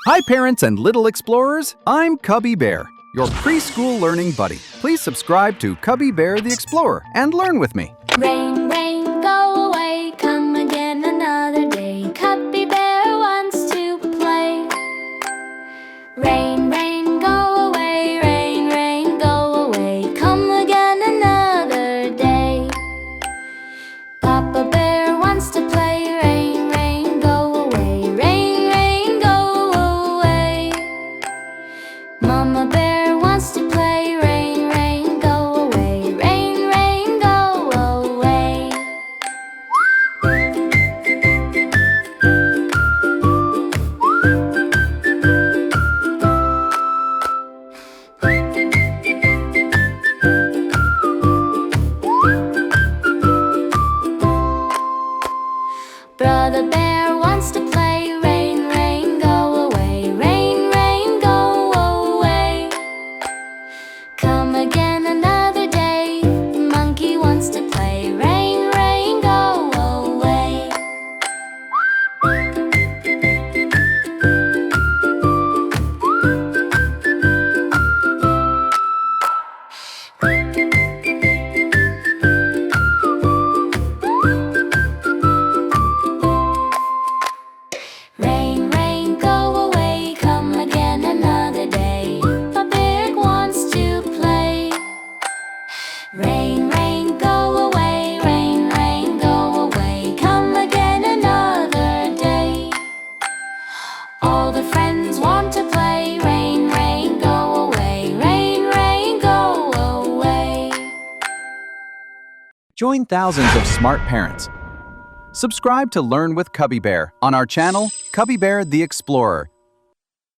Hi parents and little explorers, I'm Cubby Bear, your preschool learning buddy. Please subscribe to Cubby Bear the Explorer and learn with me. Rain, rain, go away, come again another day. Cubby Bear wants to play. Rain, rain, go away, rain, rain, go away, come again another day. Papa Bear wants to play. Rain, rain, go away, rain, rain, go away. Mama Bear wants to play. Rain, rain, go away, rain, rain, go away. Brother Bear wants to play. Rain, rain, go away, rain, rain, go away. Come again another day. Monkey wants to play. Rain, rain, go away. Rain, rain, go away, come again another day. Papa Bear wants to play. Rain, rain, go away, rain, rain, go away, come again another day. All the friends want to play. Rain, rain, go away, rain, rain, go away. Join thousands of smart parents. Subscribe to Learn with Cubby Bear on our channel, Cubby Bear the Explorer.